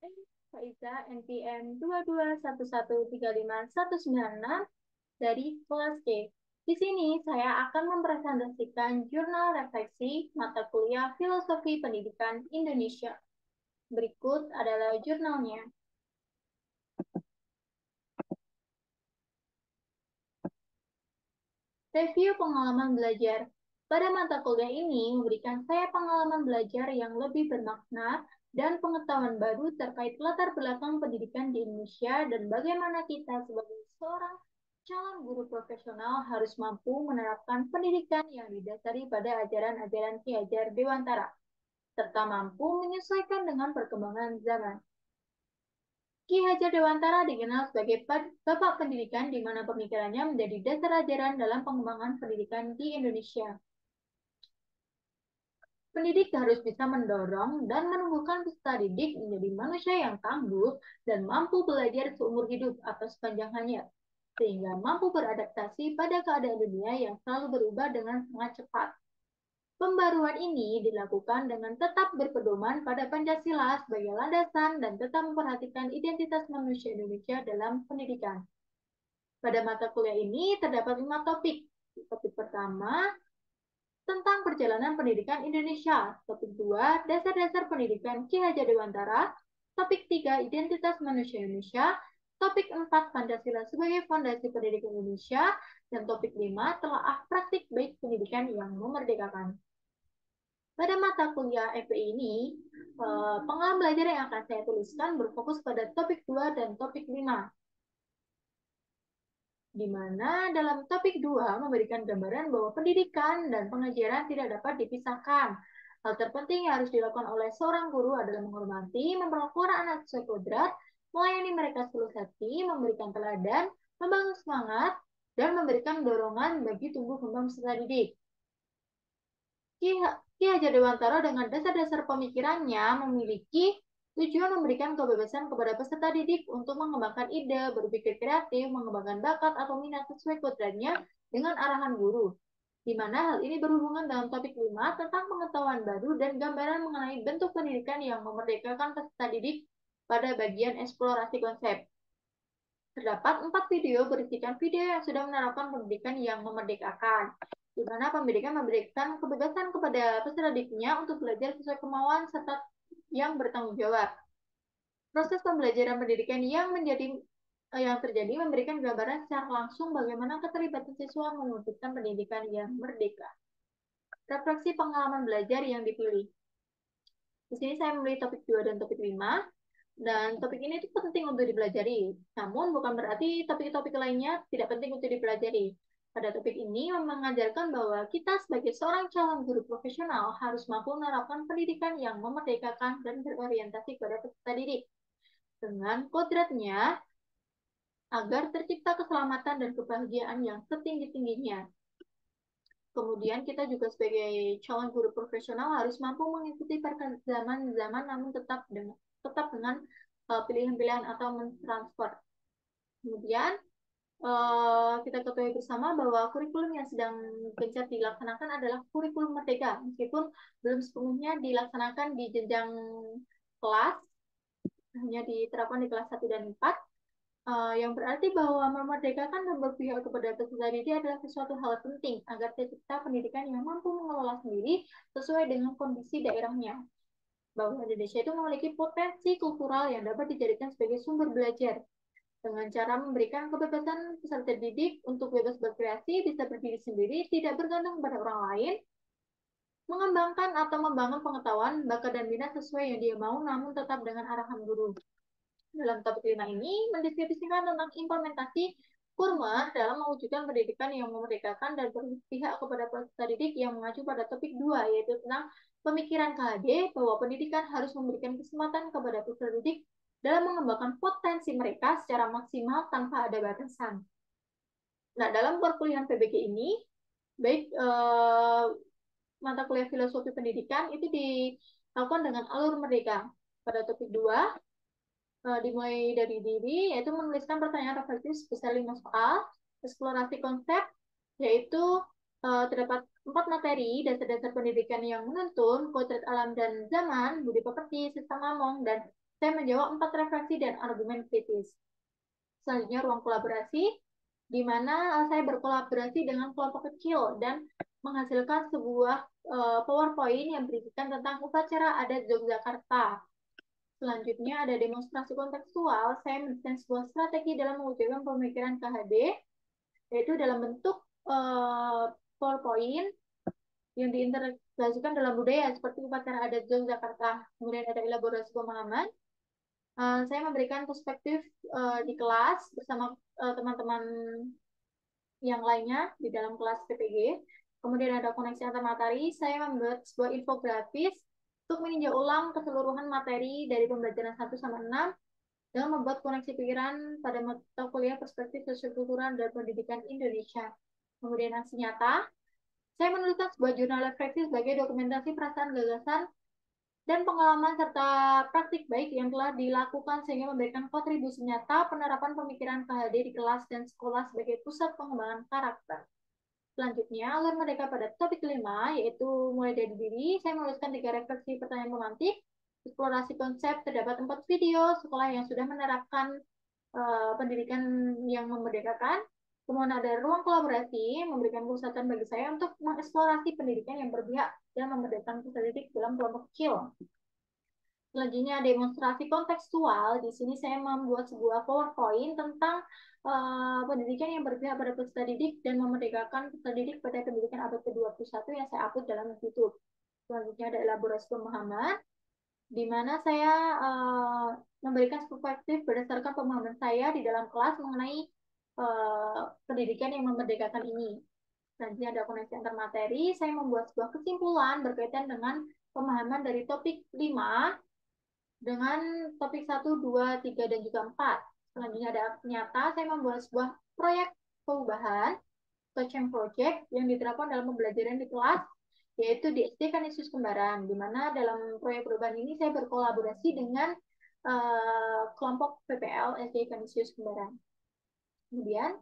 Faiza NPM 221135196 dari kelas C. Di sini saya akan mempresentasikan jurnal refleksi mata kuliah Filosofi Pendidikan Indonesia. Berikut adalah jurnalnya. Review pengalaman belajar. Pada mata kuliah ini memberikan saya pengalaman belajar yang lebih bermakna dan pengetahuan baru terkait latar belakang pendidikan di Indonesia dan bagaimana kita sebagai seorang calon guru profesional harus mampu menerapkan pendidikan yang didasari pada ajaran-ajaran Ki Hajar Dewantara, serta mampu menyesuaikan dengan perkembangan zaman. Ki Hajar Dewantara dikenal sebagai bapak pendidikan di mana pemikirannya menjadi dasar ajaran dalam pengembangan pendidikan di Indonesia. Pendidik harus bisa mendorong dan menumbuhkan peserta didik menjadi manusia yang tangguh dan mampu belajar seumur hidup atau sepanjang hayat, sehingga mampu beradaptasi pada keadaan dunia yang selalu berubah dengan sangat cepat. Pembaruan ini dilakukan dengan tetap berpedoman pada Pancasila sebagai landasan dan tetap memperhatikan identitas manusia Indonesia dalam pendidikan. Pada mata kuliah ini terdapat 5 topik. Topik pertama, tentang perjalanan pendidikan Indonesia. Topik 2, dasar-dasar pendidikan Ki Hajar Dewantara. Topik 3, identitas manusia Indonesia. Topik 4, Pancasila sebagai fondasi pendidikan Indonesia. Dan topik 5, telaah praktik baik pendidikan yang memerdekakan. Pada mata kuliah FPI ini, pengalaman belajar yang akan saya tuliskan berfokus pada topik 2 dan topik 5. Di mana dalam topik 2 memberikan gambaran bahwa pendidikan dan pengajaran tidak dapat dipisahkan. Hal terpenting yang harus dilakukan oleh seorang guru adalah menghormati, memperlakukan anak sesuai kodrat, melayani mereka seluruh hati, memberikan teladan, membangun semangat, dan memberikan dorongan bagi tumbuh kembang peserta didik. Ki Hajar Dewantara dengan dasar-dasar pemikirannya memiliki tujuan memberikan kebebasan kepada peserta didik untuk mengembangkan ide, berpikir kreatif, mengembangkan bakat atau minat sesuai kodratnya dengan arahan guru. Di mana hal ini berhubungan dalam topik 5 tentang pengetahuan baru dan gambaran mengenai bentuk pendidikan yang memerdekakan peserta didik pada bagian eksplorasi konsep. Terdapat 4 video berisikan video yang sudah menerapkan pendidikan yang memerdekakan, di mana pendidikan memberikan kebebasan kepada peserta didiknya untuk belajar sesuai kemauan serta yang bertanggung jawab. Proses pembelajaran pendidikan yang terjadi memberikan gambaran secara langsung bagaimana keterlibatan siswa mewujudkan pendidikan yang merdeka. Refleksi pengalaman belajar yang dipilih. Di sini saya memilih topik 2 dan topik 5. Dan topik ini itu penting untuk dipelajari. Namun bukan berarti topik-topik lainnya tidak penting untuk dipelajari. Pada topik ini mengajarkan bahwa kita sebagai seorang calon guru profesional harus mampu menerapkan pendidikan yang memerdekakan dan berorientasi kepada peserta didik. Dengan kodratnya agar tercipta keselamatan dan kebahagiaan yang setinggi-tingginya. Kemudian kita juga sebagai calon guru profesional harus mampu mengikuti zaman namun tetap dengan pilihan-pilihan atau mentransfer. Kemudian kita ketahui bersama bahwa kurikulum yang sedang gencar dilaksanakan adalah kurikulum merdeka, meskipun belum sepenuhnya dilaksanakan di jenjang kelas, hanya diterapkan di kelas 1 dan 4, yang berarti bahwa memerdekakan dan berpihak kepada peserta didik adalah sesuatu hal penting agar tercipta pendidikan yang mampu mengelola sendiri sesuai dengan kondisi daerahnya. Bahwa Indonesia itu memiliki potensi kultural yang dapat dijadikan sebagai sumber belajar dengan cara memberikan kebebasan peserta didik untuk bebas berkreasi, bisa berdiri sendiri, tidak bergantung pada orang lain, mengembangkan atau membangun pengetahuan, bakat dan minat sesuai yang dia mau, namun tetap dengan arahan guru. Dalam topik 5 ini mendiskusikan tentang implementasi Kurma dalam mewujudkan pendidikan yang memerdekakan dan berpihak kepada peserta didik yang mengacu pada topik 2, yaitu tentang pemikiran KHD bahwa pendidikan harus memberikan kesempatan kepada peserta didik dalam mengembangkan potensi mereka secara maksimal tanpa ada batasan. Nah, dalam perkuliahan PBG ini, baik mata kuliah filosofi pendidikan itu dilakukan dengan alur merdeka. Pada topik 2, dimulai dari diri, yaitu menuliskan pertanyaan reflektif sebesar 5 soal, eksplorasi konsep, yaitu terdapat 4 materi, dasar-dasar pendidikan yang menuntun, kodrat alam dan zaman, budi pekerti, sistem ngomong, dan saya menjawab 4 refleksi dan argumen kritis. Selanjutnya ruang kolaborasi, di mana saya berkolaborasi dengan kelompok kecil dan menghasilkan sebuah PowerPoint yang berisikan tentang upacara adat Yogyakarta. Selanjutnya ada demonstrasi kontekstual, saya mendesain sebuah strategi dalam mewujudkan pemikiran KHD, yaitu dalam bentuk PowerPoint yang diintegrasikan dalam budaya seperti upacara adat Yogyakarta. Kemudian ada elaborasi pemahaman. Saya memberikan perspektif di kelas bersama teman-teman yang lainnya di dalam kelas PPG. Kemudian ada koneksi antar materi. Saya membuat sebuah infografis untuk meninjau ulang keseluruhan materi dari pembelajaran 1 sampai 6 dengan membuat koneksi pikiran pada mata kuliah perspektif sosiokultural dan pendidikan Indonesia. Kemudian aksi nyata. Saya menuliskan sebuah jurnal refleksi sebagai dokumentasi perasaan gagasan dan pengalaman serta praktik baik yang telah dilakukan sehingga memberikan kontribusi nyata penerapan pemikiran KHD di kelas dan sekolah sebagai pusat pengembangan karakter. Selanjutnya, alur merdeka pada topik kelima, yaitu mulai dari diri, saya menuliskan 3 refleksi pertanyaan pemantik, eksplorasi konsep, terdapat 4 video sekolah yang sudah menerapkan pendidikan yang memerdekakan. Kemudian ada ruang kolaborasi, memberikan kesempatan bagi saya untuk mengeksplorasi pendidikan yang berpihak dan memerdekakan peserta didik dalam kelompok kecil. Selanjutnya demonstrasi kontekstual. Di sini saya membuat sebuah PowerPoint tentang pendidikan yang berpihak pada peserta didik dan memerdekakan peserta didik pada pendidikan abad ke-21 yang saya upload dalam YouTube. Selanjutnya ada elaborasi pemahaman, di mana saya memberikan perspektif berdasarkan pemahaman saya di dalam kelas mengenai pendidikan yang memerdekakan ini. Selanjutnya ada koneksi antar materi. Saya membuat sebuah kesimpulan berkaitan dengan pemahaman dari topik 5 dengan topik 1, 2, 3, dan juga 4. Selanjutnya ada aksi nyata, saya membuat sebuah proyek perubahan atau change project yang diterapkan dalam pembelajaran di kelas, yaitu di SD Kanisius Kembaran, di mana dalam proyek perubahan ini saya berkolaborasi dengan kelompok PPL SD Kanisius Kembaran. Kemudian,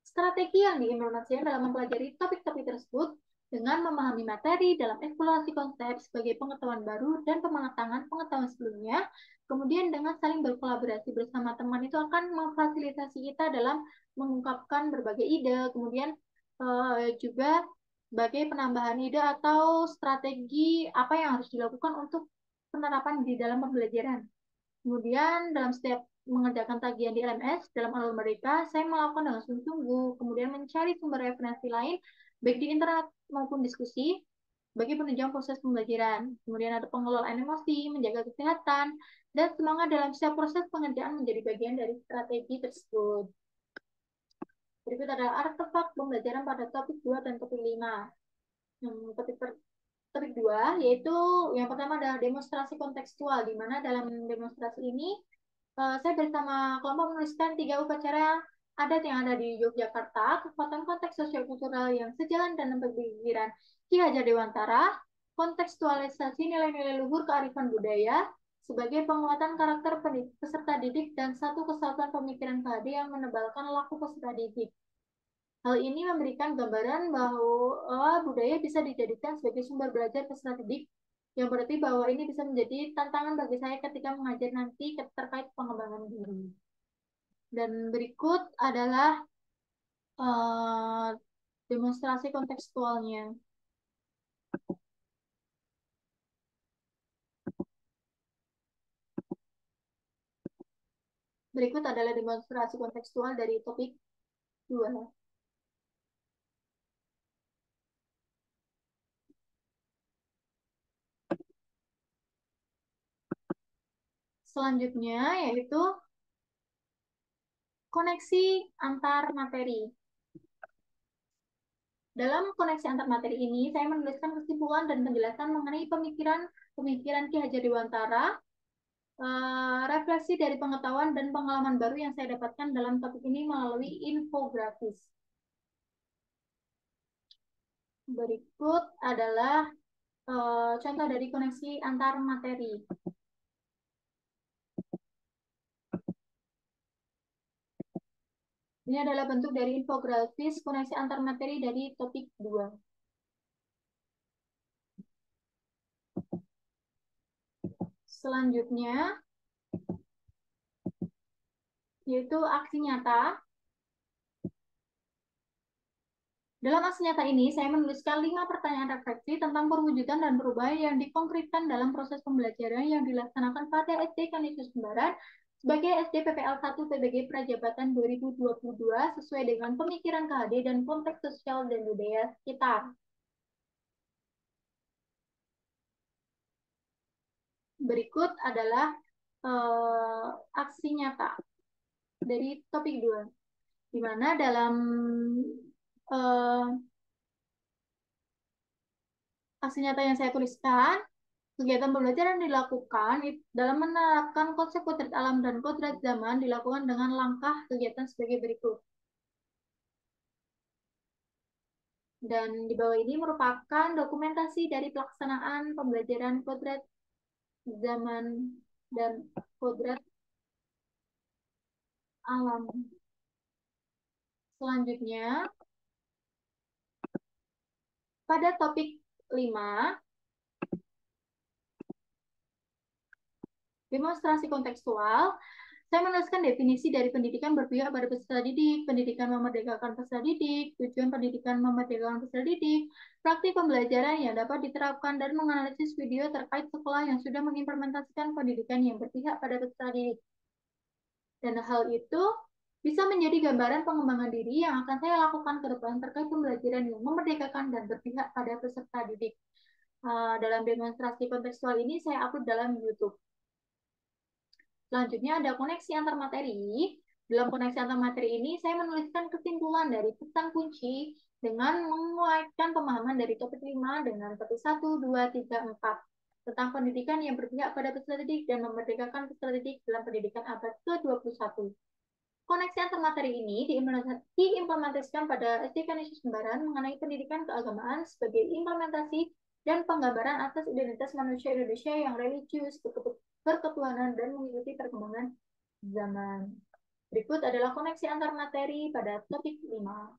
strategi yang diimplementasikan dalam mempelajari topik-topik tersebut dengan memahami materi dalam eksplorasi konsep sebagai pengetahuan baru dan pematangan pengetahuan sebelumnya, kemudian dengan saling berkolaborasi bersama teman itu akan memfasilitasi kita dalam mengungkapkan berbagai ide, kemudian juga sebagai penambahan ide atau strategi apa yang harus dilakukan untuk penerapan di dalam pembelajaran. Kemudian dalam setiap mengerjakan tagihan di LMS, dalam alur mereka, saya melakukan dengan sungguh-sungguh, kemudian mencari sumber referensi lain, baik di internet maupun diskusi, bagi penunjang proses pembelajaran. Kemudian ada pengelolaan emosi, menjaga kesehatan, dan semangat dalam setiap proses pengerjaan menjadi bagian dari strategi tersebut. Berikut adalah artefak pembelajaran pada topik 2 dan topik 5. Topik 2, yaitu yang pertama adalah demonstrasi kontekstual, di mana dalam demonstrasi ini saya bersama kelompok menuliskan 3 upacara adat yang ada di Yogyakarta, kekuatan konteks sosiokultural yang sejalan dengan pemikiran Ki Hajar Dewantara, kontekstualisasi nilai-nilai luhur kearifan budaya, sebagai penguatan karakter peserta didik dan satu kesatuan pemikiran KHD yang menebalkan laku peserta didik. Hal ini memberikan gambaran bahwa budaya bisa dijadikan sebagai sumber belajar peserta didik, yang berarti bahwa ini bisa menjadi tantangan bagi saya ketika mengajar nanti terkait pengembangan diri. Dan berikut adalah demonstrasi kontekstualnya. Berikut adalah demonstrasi kontekstual dari topik 2. Selanjutnya yaitu koneksi antar materi. Dalam koneksi antar materi ini, saya menuliskan kesimpulan dan penjelasan mengenai pemikiran Ki Hajar Dewantara, refleksi dari pengetahuan dan pengalaman baru yang saya dapatkan dalam topik ini melalui infografis. Berikut adalah contoh dari koneksi antar materi. Ini adalah bentuk dari infografis koneksi antar materi dari topik 2. Selanjutnya, yaitu aksi nyata. Dalam aksi nyata ini, saya menuliskan 5 pertanyaan refleksi tentang perwujudan dan perubahan yang dikonkretkan dalam proses pembelajaran yang dilaksanakan pada SD Kanisius Kembaran sebagai SD PPL 1 PBG Prajabatan 2022 sesuai dengan pemikiran KHD dan konteks sosial dan budaya sekitar. Berikut adalah aksi nyata dari topik 2, di mana dalam aksi nyata yang saya tuliskan, kegiatan pembelajaran dilakukan dalam menerapkan konsep kodrat alam dan kodrat zaman dilakukan dengan langkah kegiatan sebagai berikut. Dan di bawah ini merupakan dokumentasi dari pelaksanaan pembelajaran kodrat zaman dan kodrat alam. Selanjutnya, pada topik 5, demonstrasi kontekstual, saya menuliskan definisi dari pendidikan berpihak pada peserta didik, pendidikan memerdekakan peserta didik, tujuan pendidikan memerdekakan peserta didik, praktik pembelajaran yang dapat diterapkan, dan menganalisis video terkait sekolah yang sudah mengimplementasikan pendidikan yang berpihak pada peserta didik. Dan hal itu bisa menjadi gambaran pengembangan diri yang akan saya lakukan ke depan terkait pembelajaran yang memerdekakan dan berpihak pada peserta didik. Dalam demonstrasi kontekstual ini saya upload dalam YouTube. Selanjutnya ada koneksi antar materi. Dalam koneksi antar materi ini, saya menuliskan kesimpulan dari pesan kunci dengan menguatkan pemahaman dari topik 5 dengan topik 1, 2, 3, 4 tentang pendidikan yang berpihak pada peserta didik dan memerdekakan peserta didik dalam pendidikan abad ke-21. Koneksi antar materi ini diimplementasikan pada SD Kanisius Kembaran mengenai pendidikan keagamaan sebagai implementasi dan penggambaran atas identitas manusia Indonesia yang religius, berketuhanan, dan mengikuti perkembangan zaman. Berikut adalah koneksi antar materi pada topik 5.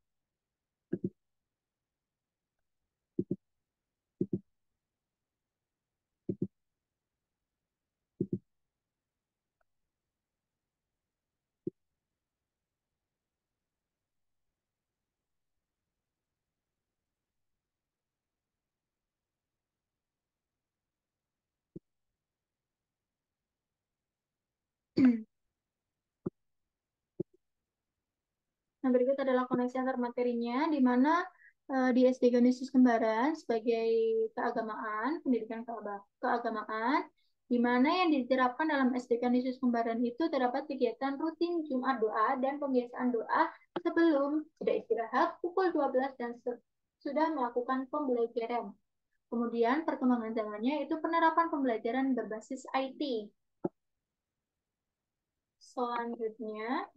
Nah, berikut adalah koneksi antar materinya, di mana di SD Kanisius Kembaran sebagai keagamaan, pendidikan keagamaan, di mana yang diterapkan dalam SD Kanisius Kembaran itu terdapat kegiatan rutin Jumat doa dan pembiasaan doa sebelum jeda istirahat pukul 12 dan sudah melakukan pembelajaran. Kemudian perkembangan zamannya itu penerapan pembelajaran berbasis IT. Selanjutnya,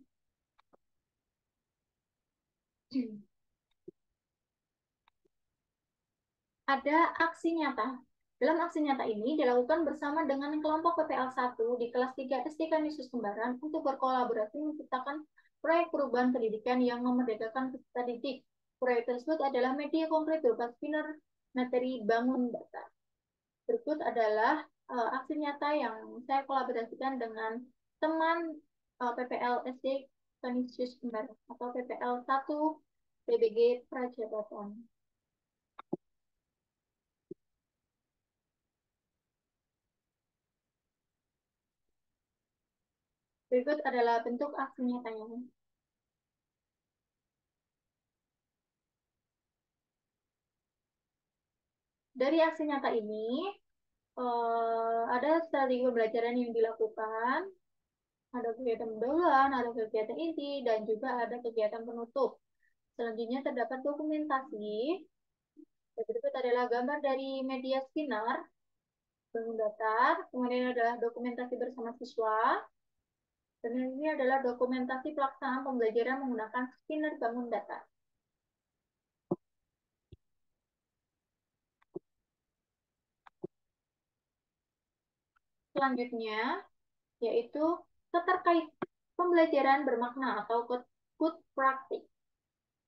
ada aksi nyata. Dalam aksi nyata ini dilakukan bersama dengan kelompok PPL 1 di kelas 3 SD Kanisius Kembaran untuk berkolaborasi menciptakan proyek perubahan pendidikan yang memerdekakan peserta didik. Proyek tersebut adalah media konkret berupa spinner materi bangun data. Berikut adalah aksi nyata yang saya kolaborasikan dengan teman PPL SD Kanisius Kembaran atau PPL 1 PBG Prajabatan. Berikut adalah bentuk aksi nyatanya. Dari aksi nyata ini, ada strategi pembelajaran yang dilakukan, ada kegiatan pendahuluan, ada kegiatan inti, dan juga ada kegiatan penutup. Selanjutnya terdapat dokumentasi. Berikut adalah gambar dari media spinner, bangun datar, kemudian adalah dokumentasi bersama siswa, dan ini adalah dokumentasi pelaksanaan pembelajaran menggunakan spinner bangun datar. Selanjutnya, yaitu keterkait pembelajaran bermakna atau good practice.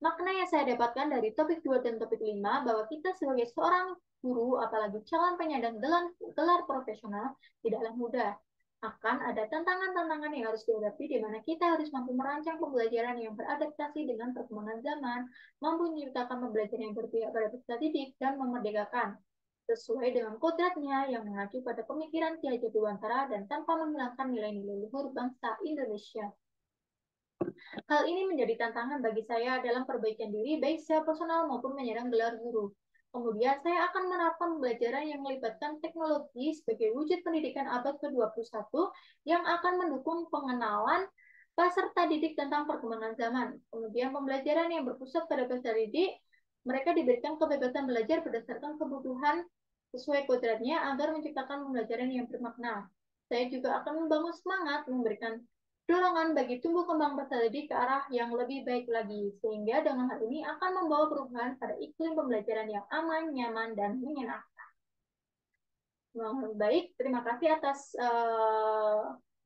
Makna yang saya dapatkan dari topik 2 dan topik 5 bahwa kita sebagai seorang guru, apalagi calon penyandang gelar profesional, tidaklah mudah. akan ada tantangan-tantangan yang harus dihadapi di mana kita harus mampu merancang pembelajaran yang beradaptasi dengan perkembangan zaman, mampu menciptakan pembelajaran yang berpihak pada peserta didik, dan memerdekakan sesuai dengan kodratnya yang mengacu pada pemikiran Ki Hajar Dewantara dan tanpa menghilangkan nilai-nilai luhur bangsa Indonesia. Hal ini menjadi tantangan bagi saya dalam perbaikan diri baik secara personal maupun menyerang gelar guru. Kemudian saya akan menerapkan pembelajaran yang melibatkan teknologi sebagai wujud pendidikan abad ke-21 yang akan mendukung pengenalan peserta didik tentang perkembangan zaman. Kemudian pembelajaran yang berpusat pada peserta didik, mereka diberikan kebebasan belajar berdasarkan kebutuhan sesuai kodratnya agar menciptakan pembelajaran yang bermakna. Saya juga akan membangun semangat, memberikan dorongan bagi tumbuh kembang peserta didik ke arah yang lebih baik lagi, sehingga dengan hal ini akan membawa perubahan pada iklim pembelajaran yang aman, nyaman, dan menyenangkan. Baik, terima kasih atas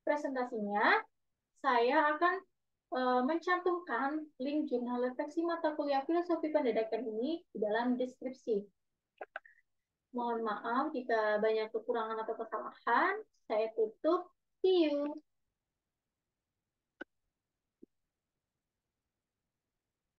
presentasinya. Saya akan mencantumkan link jurnal refleksi mata kuliah filosofi pendidikan ini di dalam deskripsi. Mohon maaf jika banyak kekurangan atau kesalahan. Saya tutup. See you.